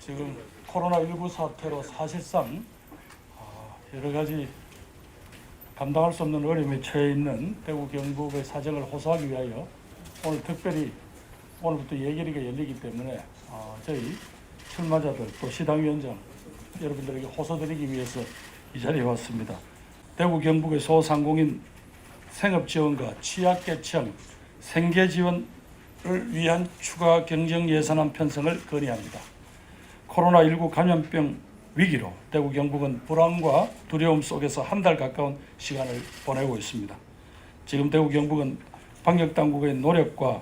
지금 코로나19 사태로 사실상 여러 가지 감당할 수 없는 어려움에 처해 있는 대구 경북의 사정을 호소하기 위하여 오늘 특별히 오늘부터 예결위가 열리기 때문에 저희 출마자들 또 시당위원장 여러분들에게 호소드리기 위해서 이 자리에 왔습니다. 대구 경북의 소상공인 생업지원과 취약계층 생계지원을 위한 추가 경정 예산안 편성을 건의합니다. 코로나19 감염병 위기로 대구 경북은 불안과 두려움 속에서 한 달 가까운 시간을 보내고 있습니다. 지금 대구 경북은 방역당국의 노력과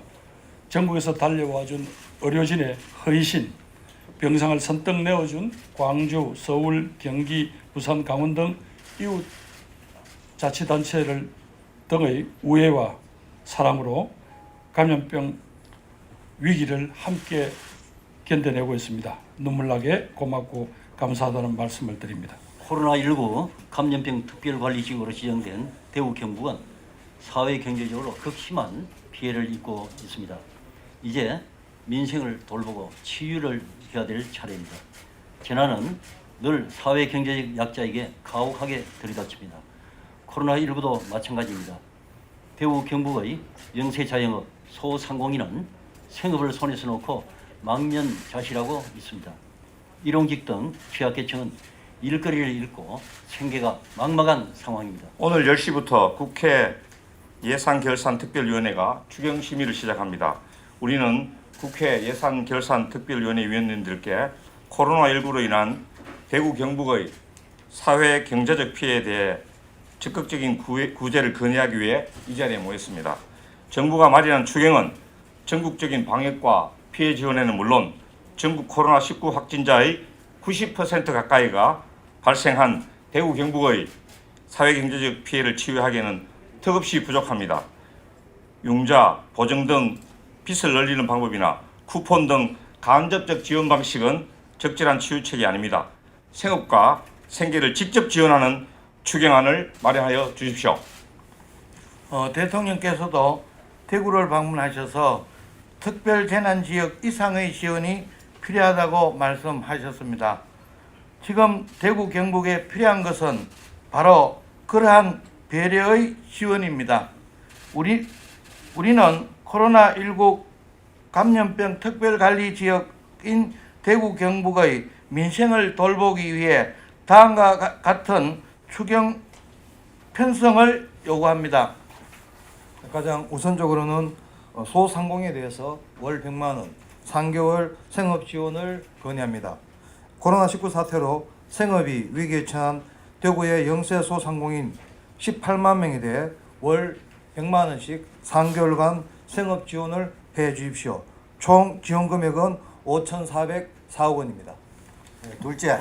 전국에서 달려와준 의료진의 헌신, 병상을 선뜻 내어준 광주, 서울, 경기, 부산, 강원 등 이웃 자치단체들 등의 우애와 사랑으로 감염병 위기를 함께 견뎌내고 있습니다. 눈물나게 고맙고 감사하다는 말씀을 드립니다. 코로나19 감염병 특별관리지역으로 지정된 대구 경북은 사회 경제적으로 극심한 피해를 입고 있습니다. 이제 민생을 돌보고 치유를 해야 될 차례입니다. 재난은 늘 사회 경제적 약자에게 가혹하게 들이닥칩니다. 코로나19도 마찬가지입니다. 대구 경북의 영세자영업, 소상공인은 생업을 손에서 놓고 망연자실하고 있습니다. 일용직 등 취약계층은 일거리를 잃고 생계가 막막한 상황입니다. 오늘 10시부터 국회 예산결산특별위원회가 추경심의를 시작합니다. 우리는 국회 예산결산특별위원회 위원님들께 코로나19로 인한 대구 경북의 사회 경제적 피해에 대해 적극적인 구제를 건의하기 위해 이 자리에 모였습니다. 정부가 마련한 추경은 전국적인 방역과 피해 지원에는 물론 전국 코로나19 확진자의 90% 가까이가 발생한 대구 경북의 사회경제적 피해를 치유하기에는 턱없이 부족합니다. 융자, 보증 등 빚을 늘리는 방법이나 쿠폰 등 간접적 지원 방식은 적절한 치유책이 아닙니다. 생업과 생계를 직접 지원하는 추경안을 마련하여 주십시오. 대통령께서도 대구를 방문하셔서 특별재난지역 이상의 지원이 필요하다고 말씀하셨습니다. 지금 대구 경북에 필요한 것은 바로 그러한 배려의 지원입니다. 우리는 코로나19 감염병 특별관리지역인 대구 경북의 민생을 돌보기 위해 다음과 같은 추경 편성을 요구합니다. 가장 우선적으로는 소상공인에 대해서 월 100만 원, 3개월 생업 지원을 건의합니다. 코로나19 사태로 생업이 위기에 처한 대구의 영세 소상공인 18만 명에 대해 월 100만 원씩 3개월간 생업 지원을 해 주십시오. 총 지원 금액은 5,404억 원입니다. 둘째,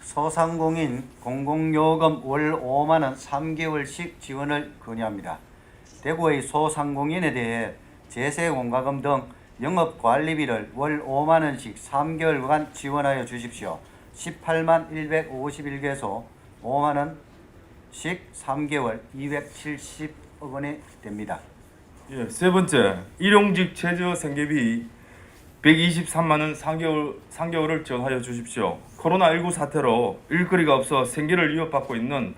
소상공인 공공요금 월 5만 원 3개월씩 지원을 건의합니다. 대구의 소상공인에 대해 제세공과금 등 영업관리비를 월 5만 원씩 3개월간 지원하여 주십시오. 18만 151개소 5만 원씩 3개월 270억 원이 됩니다. 세 번째, 일용직 최저 생계비 123만 원 3개월을 지원하여 주십시오. 코로나19 사태로 일거리가 없어 생계를 위협받고 있는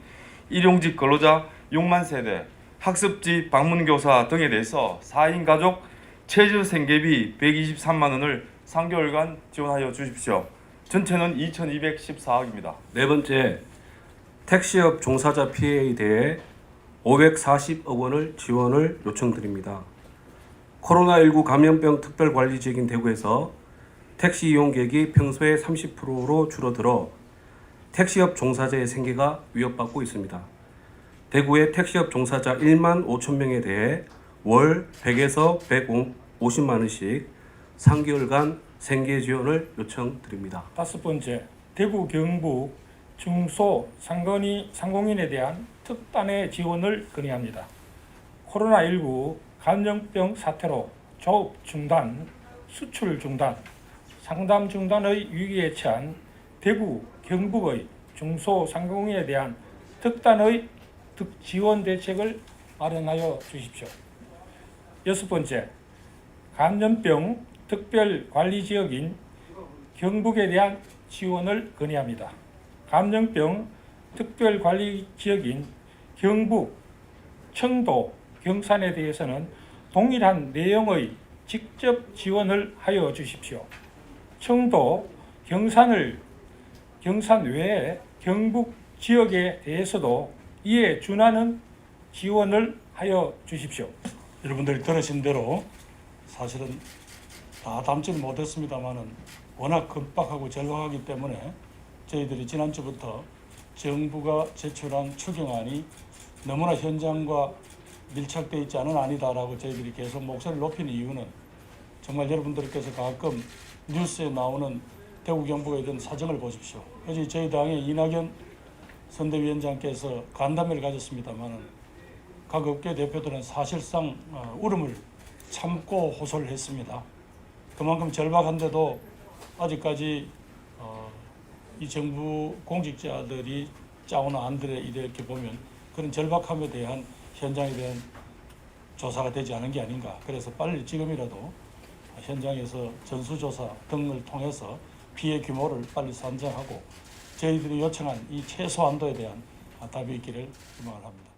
일용직 근로자 6만 세대, 학습지 방문교사 등에 대해서 4인 가족 최저 생계비 123만 원을 3개월간 지원하여 주십시오. 전체는 2,214억입니다. 네 번째, 택시업 종사자 피해에 대해 540억 원을 지원을 요청드립니다. 코로나19 감염병 특별관리지역인 대구에서 택시 이용객이 평소의 30%로 줄어들어 택시업 종사자의 생계가 위협받고 있습니다. 대구의 택시업 종사자 1만 5천 명에 대해 월 100에서 150만 원씩 3개월간 생계 지원을 요청드립니다. 다섯 번째, 대구 경북 중소 상공인에 대한 특단의 지원을 건의합니다. 코로나19 감염병 사태로 조업 중단, 수출 중단, 상담 중단의 위기에 처한 대구 경북의 중소상공인에 대한 특단의 지원 대책을 마련하여 주십시오. 여섯 번째, 감염병 특별관리지역인 경북에 대한 지원을 건의합니다. 감염병 특별관리지역인 경북, 청도, 경산에 대해서는 동일한 내용의 직접 지원을 하여 주십시오. 청도, 경산 외에 경북 지역에 대해서도 이에 준하는 지원을 하여 주십시오. 여러분들이 들으신 대로 사실은 다 담지는 못했습니다만은 워낙 급박하고 절박하기 때문에 저희들이 지난주부터 정부가 제출한 추경안이 너무나 현장과 밀착되어 있지 않은 안이다라고 저희들이 계속 목소리를 높이는 이유는 정말 여러분들께서 가끔 뉴스에 나오는 대구 경북에 대한 사정을 보십시오. 어제 저희 당의 이낙연 선대위원장께서 간담회를 가졌습니다만 각 업계 대표들은 사실상 울음을 참고 호소를 했습니다. 그만큼 절박한데도 아직까지 이 정부 공직자들이 짜오는 안들에 이렇게 보면 그런 절박함에 대한 현장에 대한 조사가 되지 않은 게 아닌가. 그래서 빨리 지금이라도 현장에서 전수조사 등을 통해서 피해 규모를 빨리 산정하고 저희들이 요청한 이 최소한도에 대한 답이 있기를 희망을 합니다.